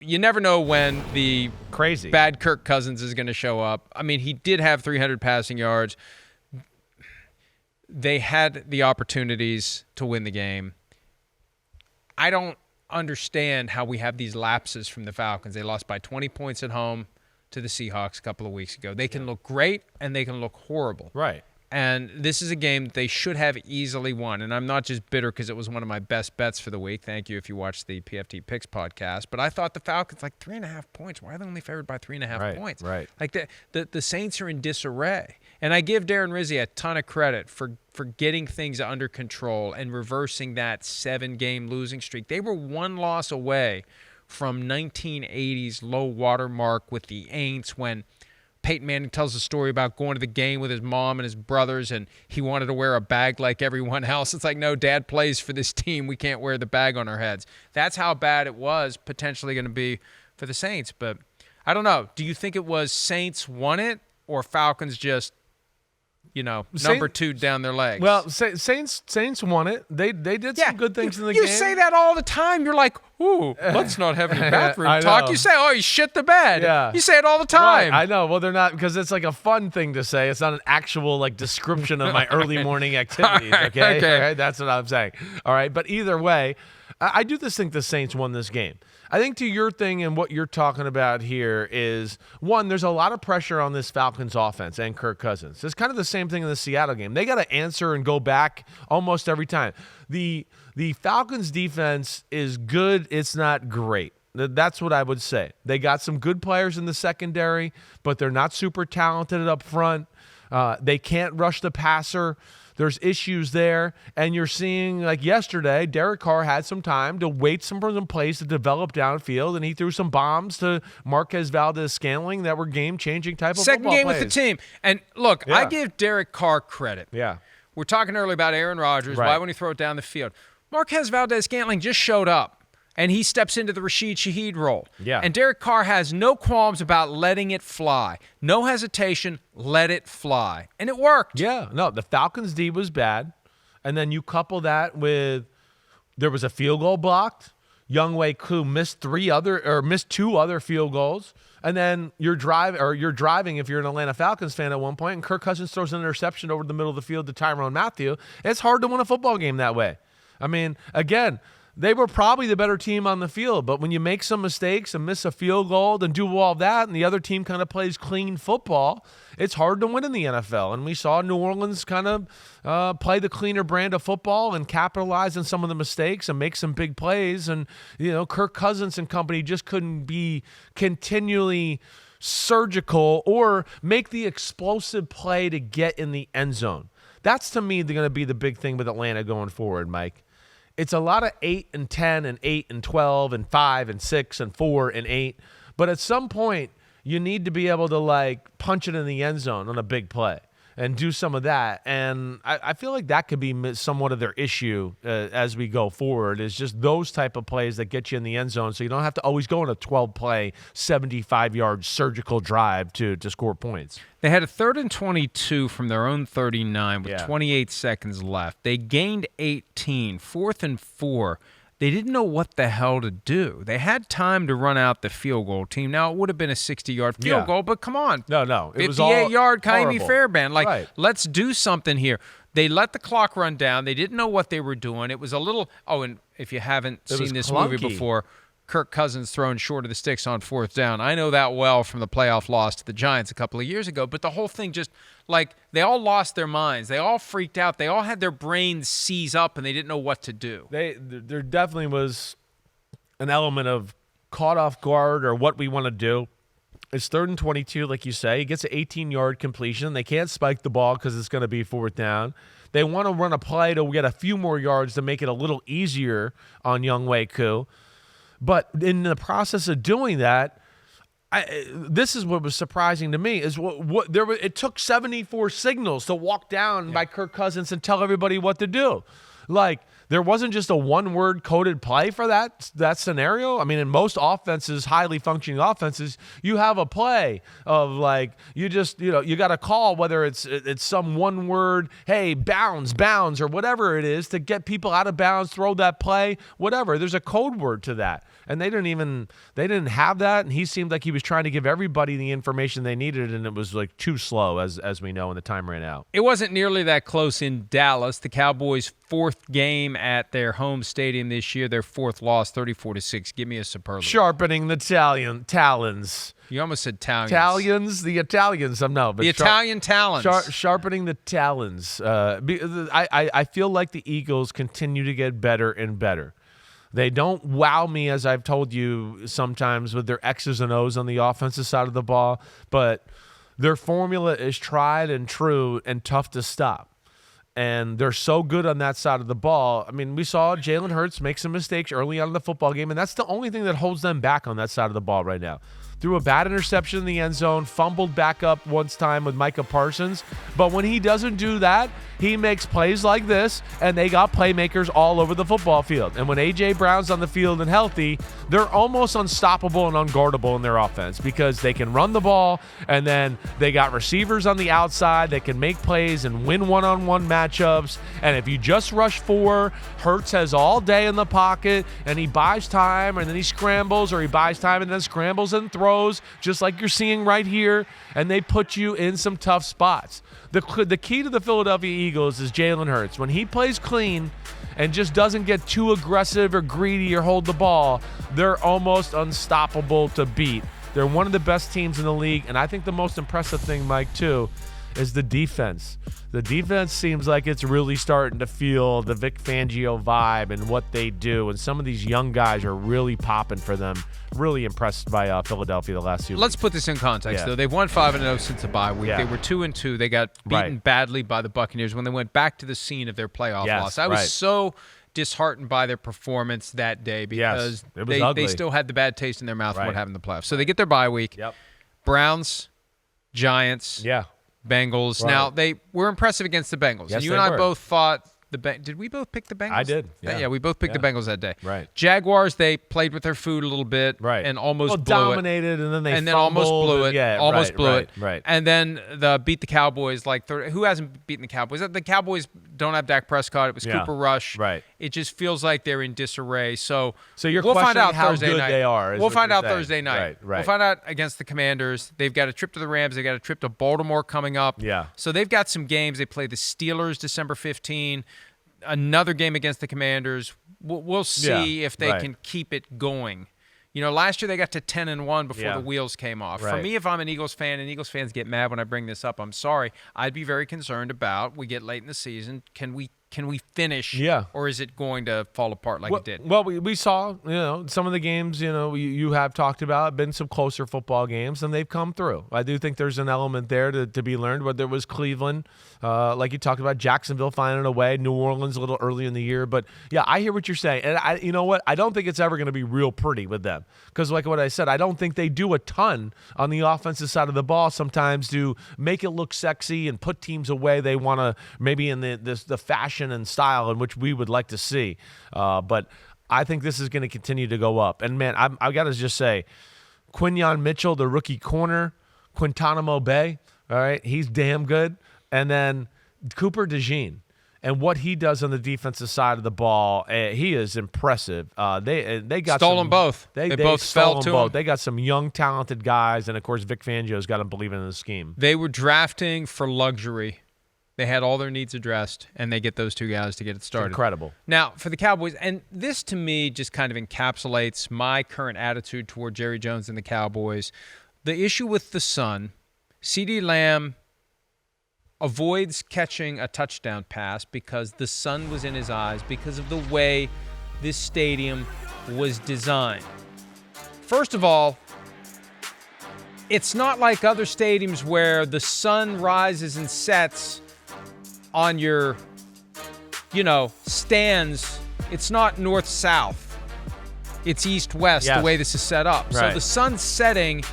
you never know when the crazy bad Kirk Cousins is going to show up. I mean, he did have 300 passing yards. They had the opportunities to win the game. I don't understand how we have these lapses from the Falcons. They lost by 20 points at home to the Seahawks a couple of weeks ago. They can look great and they can look horrible. Right. And this is a game that they should have easily won. And I'm not just bitter because it was one of my best bets for the week. Thank you if you watched the PFT Picks podcast. But I thought the Falcons, like 3.5 points. Why are they only favored by 3.5 points? Right. Like the Saints are in disarray. And I give Darren Rizzi a ton of credit for getting things under control and reversing that 7-game losing streak. They were one loss away from 1980's low water mark with the Aints when Peyton Manning tells a story about going to the game with his mom and his brothers, and he wanted to wear a bag like everyone else. It's like, no, Dad plays for this team. We can't wear the bag on our heads. That's how bad it was potentially going to be for the Saints. But I don't know. Do you think it was Saints won it or Falcons just, number two down their legs? Well, Saints won it. They did some good things in the game. You say that all the time. You're like, ooh, let's not have any bathroom talk. You say, oh, you shit the bed. Yeah. You say it all the time. Right. I know. Well, they're not, because it's like a fun thing to say. It's not an actual description of my early morning activities. Okay? All right? That's what I'm saying. All right. But either way, I do think the Saints won this game. I think to your thing and what you're talking about here is, one, there's a lot of pressure on this Falcons offense and Kirk Cousins. It's kind of the same thing in the Seattle game. They got to answer and go back almost every time. The Falcons defense is good. It's not great. That's what I would say. They got some good players in the secondary, but they're not super talented up front. They can't rush the passer. There's issues there, and you're seeing, like yesterday, Derek Carr had some time to wait some plays to develop downfield, and he threw some bombs to Marquez Valdez-Scantling that were game-changing type of second football game plays. with the team. And look, I give Derek Carr credit. Yeah. We're talking earlier about Aaron Rodgers. Right. Why wouldn't he throw it down the field? Marquez Valdez-Scantling just showed up. And he steps into the Rashid Shaheed role. Yeah. And Derek Carr has no qualms about letting it fly. No hesitation, let it fly. And it worked. Yeah. No, the Falcons' D was bad. And then you couple that with there was a field goal blocked. Younghoe Koo missed two other field goals. And then you're driving if you're an Atlanta Falcons fan at one point, and Kirk Cousins throws an interception over the middle of the field to Tyrann Mathieu. It's hard to win a football game that way. I mean, again, they were probably the better team on the field, but when you make some mistakes and miss a field goal and do all that, and the other team kind of plays clean football, it's hard to win in the NFL. And we saw New Orleans kind of play the cleaner brand of football and capitalize on some of the mistakes and make some big plays. And, Kirk Cousins and company just couldn't be continually surgical or make the explosive play to get in the end zone. That's, to me, going to be the big thing with Atlanta going forward, Mike. It's a lot of 8 and 10 and 8 and 12 and 5 and 6 and 4 and 8. But at some point, you need to be able to punch it in the end zone on a big play and do some of that. And I feel like that could be somewhat of their issue as we go forward, is just those type of plays that get you in the end zone so you don't have to always go on a 12-play, 75-yard surgical drive to score points. They had a 3rd and 22 from their own 39 with 28 seconds left. They gained 18, 4th and 4. They didn't know what the hell to do. They had time to run out the field goal team. Now, it would have been a 60-yard field goal, but come on. No. It was 58-yard Kaimi horrible. Fairbairn. Let's do something here. They let the clock run down. They didn't know what they were doing. It was a little – and if you haven't seen this movie before – Kirk Cousins throwing short of the sticks on 4th down. I know that well from the playoff loss to the Giants a couple of years ago, but the whole thing just, they all lost their minds. They all freaked out. They all had their brains seize up, and they didn't know what to do. There definitely was an element of caught off guard or what we want to do. It's 3rd and 22, like you say. He gets an 18-yard completion. They can't spike the ball because it's going to be 4th down. They want to run a play to get a few more yards to make it a little easier on Younghoe Koo. But in the process of doing that, this is what was surprising to me is it took 74 signals to walk down by Kirk Cousins and tell everybody what to do. The there wasn't just a one-word coded play for that scenario. I mean, in most offenses, highly functioning offenses, you have a play of like you got a call, whether it's some one word, hey, bounds, or whatever it is to get people out of bounds, throw that play, whatever. There's a code word to that. And they didn't have that, and he seemed like he was trying to give everybody the information they needed, and it was like too slow, as we know, and the time ran out. It wasn't nearly that close in Dallas. The Cowboys' fourth game at their home stadium this year, their fourth loss, 34-6. Give me a superlative. Sharpening the talons. You almost said talons. The Italians. But the Italian talons. Sharpening the talons. I feel like the Eagles continue to get better and better. They don't wow me, as I've told you sometimes, with their X's and O's on the offensive side of the ball, but their formula is tried and true and tough to stop. And they're so good on that side of the ball. I mean, we saw Jalen Hurts make some mistakes early on in the football game, and that's the only thing that holds them back on that side of the ball right now. Threw a bad interception in the end zone, fumbled back up once time with Micah Parsons. But when he doesn't do that, he makes plays like this, and they got playmakers all over the football field. And when A.J. Brown's on the field and healthy, they're almost unstoppable and unguardable in their offense because they can run the ball, and then they got receivers on the outside that can make plays and win one-on-one matchups. And if you just rush four, Hurts has all day in the pocket, and he buys time, and then he scrambles, or he buys time and then scrambles and throws, just like you're seeing right here, and they put you in some tough spots. The key to the Philadelphia Eagles is Jalen Hurts. When he plays clean and just doesn't get too aggressive or greedy or hold the ball, they're almost unstoppable to beat. They're one of the best teams in the league, and I think the most impressive thing, Mike, too, is the defense. The defense seems like it's really starting to feel the Vic Fangio vibe and what they do, and some of these young guys are really popping for them. Really impressed by Philadelphia the last few weeks. Let's put this in context, though. They've won 5-0 since the bye week. Yeah. They were 2-2. They got beaten badly by the Buccaneers when they went back to the scene of their playoff loss. I was so disheartened by their performance that day because they still had the bad taste in their mouth of what happened in the playoffs. So they get their bye week. Yep. Browns, Giants, Bengals. Right. Now, they were impressive against the Bengals. Yes, and you and I both thought did we both pick the Bengals? I did. Yeah, we both picked the Bengals that day. Right. Jaguars, they played with their food a little bit and almost blew dominated, it. and then almost blew it. Almost blew it. Right. And then beat the Cowboys who hasn't beaten the Cowboys? The Cowboys don't have Dak Prescott. It was Cooper Rush. Right. It just feels like they're in disarray. So you're we'll find out how Thursday good night. they are. We'll find out Thursday night. Right. We'll find out against the Commanders. They've got a trip to the Rams. They've got a trip to Baltimore coming up. Yeah. So they've got some games. They play the Steelers December 15. Another game against the Commanders. We'll see if they can keep it going. You know, last year they got to 10-1 before the wheels came off. Right. For me, if I'm an Eagles fan, and Eagles fans get mad when I bring this up, I'm sorry. I'd be very concerned about, we get late in the season, can we finish? Yeah. Or is it going to fall apart like it did? Well, we saw, some of the games, you have talked about, been some closer football games, and they've come through. I do think there's an element there to be learned, whether it was Cleveland, like you talked about, Jacksonville finding a way, New Orleans a little early in the year. But, yeah, I hear what you're saying. And, you know what? I don't think it's ever going to be real pretty with them. Because, like what I said, I don't think they do a ton on the offensive side of the ball sometimes to make it look sexy and put teams away they want to, maybe in the fashion and style in which we would like to see. But I think this is going to continue to go up. And, man, I've got to just say, Quinyon Mitchell, the rookie corner, Guantanamo Bay, all right, he's damn good. And then Cooper DeJean. And what he does on the defensive side of the ball, he is impressive. They got stole them both. They both fell to him. They got some young, talented guys, and of course, Vic Fangio's got them believing in the scheme. They were drafting for luxury. They had all their needs addressed, and they get those two guys to get it started. Incredible. Now, for the Cowboys, and this to me just kind of encapsulates my current attitude toward Jerry Jones and the Cowboys. The issue with the Sun, CeeDee Lamb avoids catching a touchdown pass because the sun was in his eyes because of the way this stadium was designed. First of all, it's not like other stadiums where the sun rises and sets on your, stands. It's not north-south. It's east-west, the way this is set up. Right. So the sun's setting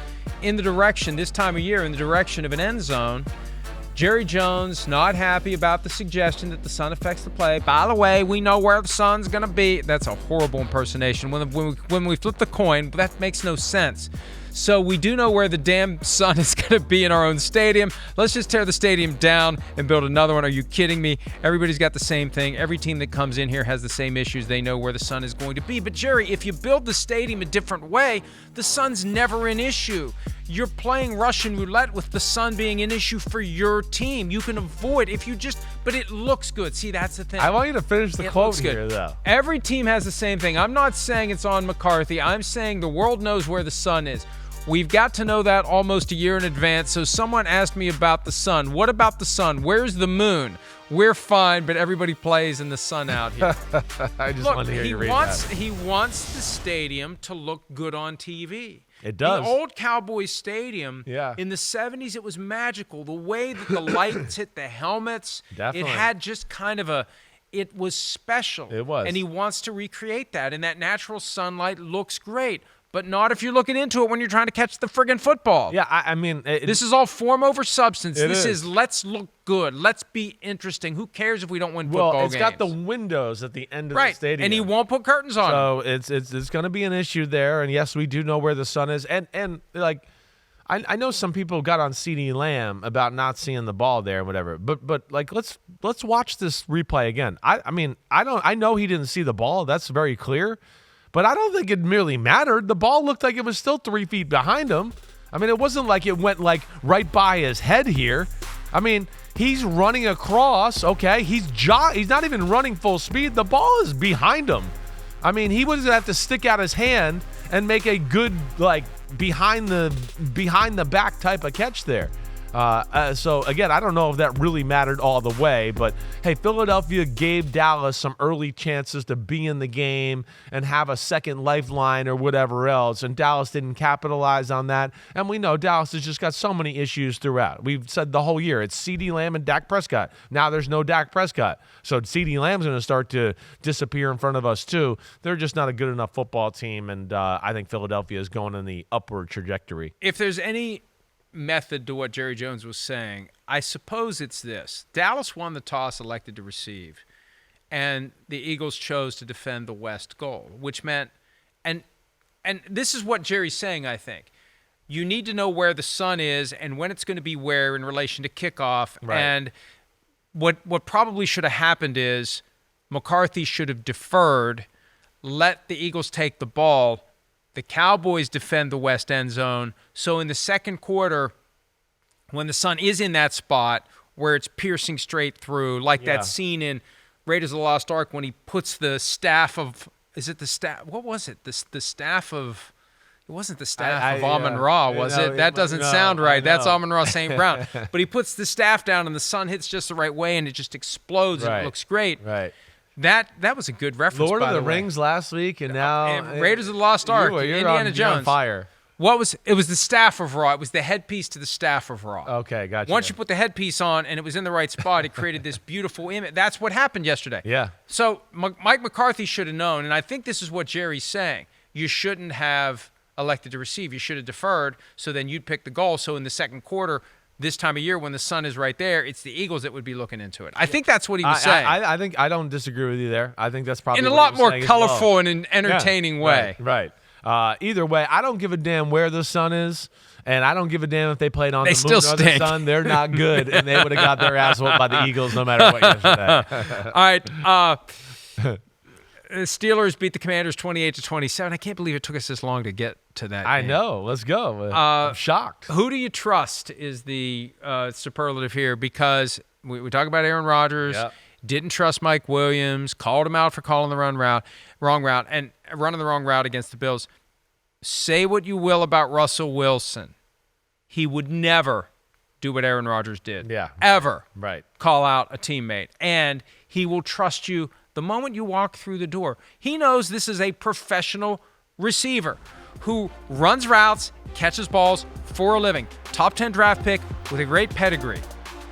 in the direction, this time of year, in the direction of an end zone, Jerry Jones not happy about the suggestion that the sun affects the play. By the way, we know where the sun's going to be. That's a horrible impersonation. When we flip the coin, that makes no sense. So we do know where the damn sun is going to be in our own stadium. Let's just tear the stadium down and build another one. Are you kidding me? Everybody's got the same thing. Every team that comes in here has the same issues. They know where the sun is going to be. But Jerry, if you build the stadium a different way, the sun's never an issue. You're playing Russian roulette with the sun being an issue for your team. You can avoid but it looks good. See, that's the thing. I want you to finish the quote here, though. Every team has the same thing. I'm not saying it's on McCarthy. I'm saying the world knows where the sun is. We've got to know that almost a year in advance. So someone asked me about the sun. What about the sun? Where's the moon? We're fine, but everybody plays in the sun out here. I just want to hear you read that. He wants the stadium to look good on TV. It does. The old Cowboys stadium, in the 70s, it was magical. The way that the lights hit the helmets, Definitely. It had just kind of it was special. It was. And he wants to recreate that. And that natural sunlight looks great. But not if you're looking into it when you're trying to catch the friggin' football. Yeah, I mean... this is all form over substance. This is. Let's look good. Let's be interesting. Who cares if we don't win football games? It's got the windows at the end of the stadium. And he won't put curtains on So it's going to be an issue there. And yes, we do know where the sun is. And like, I know some people got on CeeDee Lamb about not seeing the ball there and whatever. But like, let's watch this replay again. I know he didn't see the ball. That's very clear. But I don't think it merely mattered. The ball looked like it was still 3 feet behind him. I mean, it wasn't like it went like right by his head here. I mean, he's running across. Okay, he's not even running full speed. The ball is behind him. I mean, he would have to stick out his hand and make a good like behind the back type of catch there. So again, I don't know if that really mattered all the way, but hey, Philadelphia gave Dallas some early chances to be in the game and have a second lifeline or whatever else, and Dallas didn't capitalize on that. And we know Dallas has just got so many issues throughout. We've said the whole year, it's CeeDee Lamb and Dak Prescott. Now there's no Dak Prescott. So CeeDee Lamb's going to start to disappear in front of us too. They're just not a good enough football team, and I think Philadelphia is going in the upward trajectory. If there's any method to what Jerry Jones was saying, I suppose it's this. Dallas won the toss, elected to receive, and the Eagles chose to defend the west goal, which meant, and this is what Jerry's saying, I think. You need to know where the sun is and when it's going to be where in relation to kickoff. Right. And what probably should have happened is McCarthy should have deferred, let the Eagles take the ball. The Cowboys defend the west end zone. So in the second quarter, when the sun is in that spot where it's piercing straight through, like that scene in Raiders of the Lost Ark when he puts the staff of – is it the staff – what was it? The staff of – it wasn't the staff of Amon-Ra, was it? That doesn't sound right. That's Amon-Ra St. Brown. But he puts the staff down and the sun hits just the right way and it just explodes and it looks great. Right. That was a good reference. Lord of the Rings last week, and now Raiders of the Lost Ark. Indiana Jones. You're on fire. It was the staff of Ra. It was the headpiece to the staff of Ra. Okay, gotcha. Once you put the headpiece on and it was in the right spot, it created this beautiful image. That's what happened yesterday. Yeah. So Mike McCarthy should have known, and I think this is what Jerry's saying. You shouldn't have elected to receive. You should have deferred, so then you'd pick the goal. So in the second quarter, this time of year when the sun is right there, it's the Eagles that would be looking into it. I think that's what he was saying. I think I don't disagree with you there. I think that's probably in a lot more colorful and an entertaining way. Right. Either way, I don't give a damn where the sun is, and I don't give a damn if they played on the moon or the sun. They're not good, and they would have got their ass whooped by the Eagles no matter what yesterday. All right. The Steelers beat the Commanders 28-27. I can't believe it took us this long to get to that I game. know. Let's go. I'm shocked. Who do you trust is the superlative here, because we talk about Aaron Rodgers, didn't trust Mike Williams, called him out for calling the wrong route, and running the wrong route against the Bills. Say what you will about Russell Wilson. He would never do what Aaron Rodgers did. Yeah. Ever. Right. Call out a teammate. And he will trust you the moment you walk through the door. He knows this is a professional receiver who runs routes, catches balls for a living. Top 10 draft pick with a great pedigree.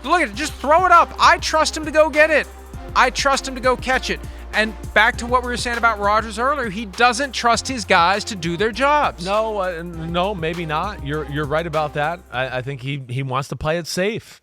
Look at it. Just throw it up. I trust him to go get it. I trust him to go catch it. And back to what we were saying about Rodgers earlier, he doesn't trust his guys to do their jobs. No, maybe not. You're right about that. I think he wants to play it safe.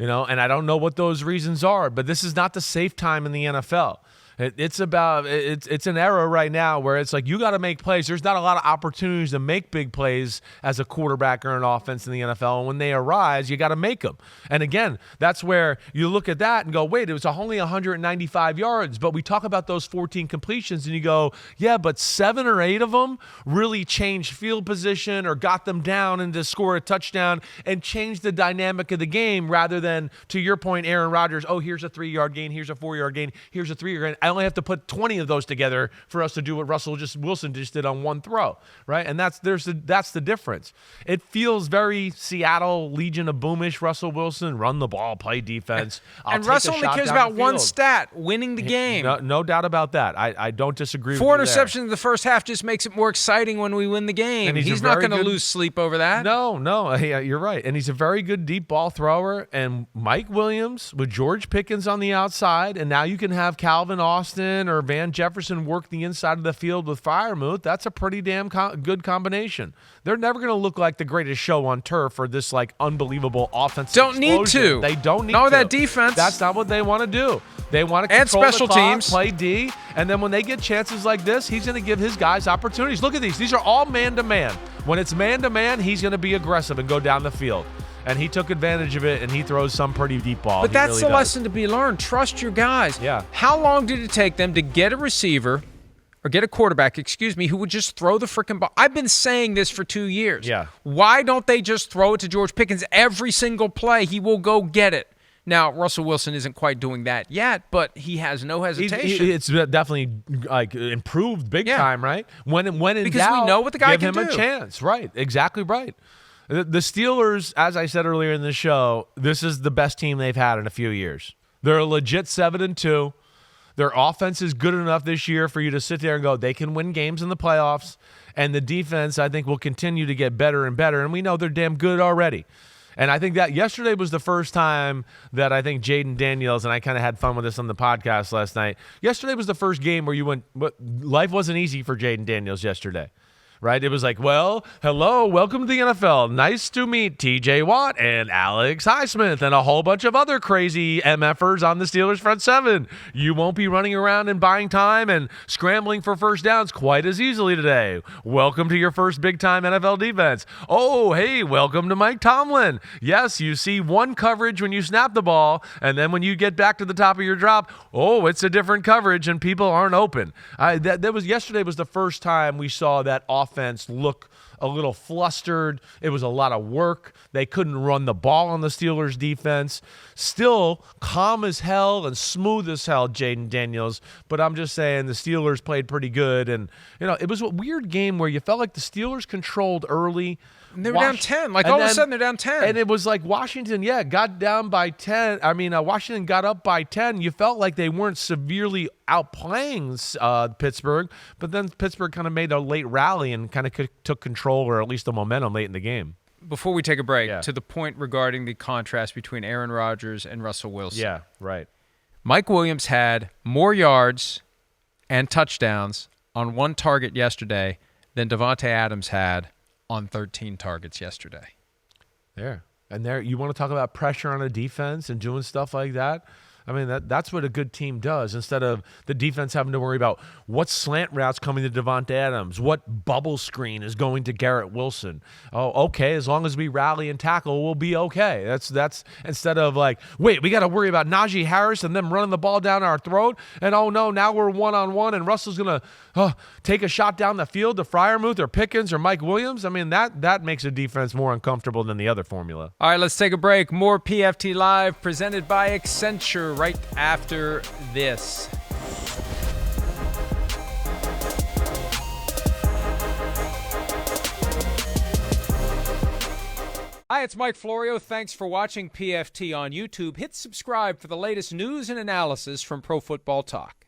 And I don't know what those reasons are, but this is not the safe time in the NFL. It's an era right now where it's like you got to make plays. There's not a lot of opportunities to make big plays as a quarterback or an offense in the NFL. And when they arise, you got to make them. And again, that's where you look at that and go, wait, it was only 195 yards. But we talk about those 14 completions and you go, yeah, but 7 or 8 of them really changed field position or got them down and to score a touchdown and changed the dynamic of the game rather than, to your point, Aaron Rodgers, oh, here's a 3-yard gain, here's a 4-yard gain, here's a 3-yard gain. I only have to put 20 of those together for us to do what Wilson just did on one throw, right? And that's the difference. It feels very Seattle Legion of Boomish. Russell Wilson, run the ball, play defense. And Russell only cares about one stat, winning the game. No doubt about that. I don't disagree with you 4 interceptions in the first half just makes it more exciting when we win the game. And he's not going to lose sleep over that. No, you're right. And he's a very good deep ball thrower. And Mike Williams with George Pickens on the outside, and now you can have Calvin Austin or Van Jefferson work the inside of the field with Freiermuth. That's a pretty damn good combination. They're never going to look like the greatest show on turf for this like unbelievable offensive Don't explosion. need to. They don't need to. No, that defense. That's not what they want to do. They want to control and special the clock, teams. play D, and then when they get chances like this, he's going to give his guys opportunities. Look at these. These are all man-to-man. When it's man-to-man, he's going to be aggressive and go down the field. And he took advantage of it, and he throws some pretty deep ball. But that's the lesson to be learned. Trust your guys. Yeah. How long did it take them to get a receiver, or get a quarterback, who would just throw the freaking ball? I've been saying this for 2 years. Yeah. Why don't they just throw it to George Pickens every single play? He will go get it. Now, Russell Wilson isn't quite doing that yet, but he has no hesitation. It's definitely like improved big time, right? When in because doubt, we know what the guy give can him do. a chance. Right, exactly right. The Steelers, as I said earlier in the show, this is the best team they've had in a few years. They're a legit 7-2. Their offense is good enough this year for you to sit there and go, they can win games in the playoffs. And the defense, I think, will continue to get better and better. And we know they're damn good already. And I think that yesterday was the first time that I think Jaden Daniels, and I kind of had fun with this on the podcast last night. Yesterday was the first game where you went, life wasn't easy for Jaden Daniels yesterday. Right? It was like, well, hello, welcome to the NFL. Nice to meet TJ Watt and Alex Highsmith and a whole bunch of other crazy MFers on the Steelers front seven. You won't be running around and buying time and scrambling for first downs quite as easily today. Welcome to your first big-time NFL defense. Oh, hey, welcome to Mike Tomlin. Yes, you see one coverage when you snap the ball, and then when you get back to the top of your drop, oh, it's a different coverage and people aren't open. Yesterday was the first time we saw that offense look a little flustered. It was a lot of work. They couldn't run the ball on the Steelers defense. Still calm as hell and smooth as hell, Jaden Daniels. But I'm just saying the Steelers played pretty good. And, it was a weird game where you felt like the Steelers controlled early. And they were down 10. All of a sudden, they're down 10. And it was like Washington, got down by 10. Washington got up by 10. You felt like they weren't severely outplaying Pittsburgh. But then Pittsburgh kind of made a late rally and kind of took control, or at least the momentum late in the game. Before we take a break, to the point regarding the contrast between Aaron Rodgers and Russell Wilson. Yeah, right. Mike Williams had more yards and touchdowns on one target yesterday than Devontae Adams had on 13 targets yesterday. There. And there, you want to talk about pressure on a defense and doing stuff like that? I mean, that's what a good team does. Instead of the defense having to worry about what slant routes coming to Devontae Adams, what bubble screen is going to Garrett Wilson. Oh, okay, as long as we rally and tackle, we'll be okay. That's instead of like, wait, we got to worry about Najee Harris and them running the ball down our throat. And oh no, now we're one-on-one and Russell's going to take a shot down the field to Freiermuth or Pickens or Mike Williams. I mean, that makes a defense more uncomfortable than the other formula. All right, let's take a break. More PFT Live presented by Accenture right after this. Hi, it's Mike Florio. Thanks for watching PFT on YouTube. Hit subscribe for the latest news and analysis from Pro Football Talk.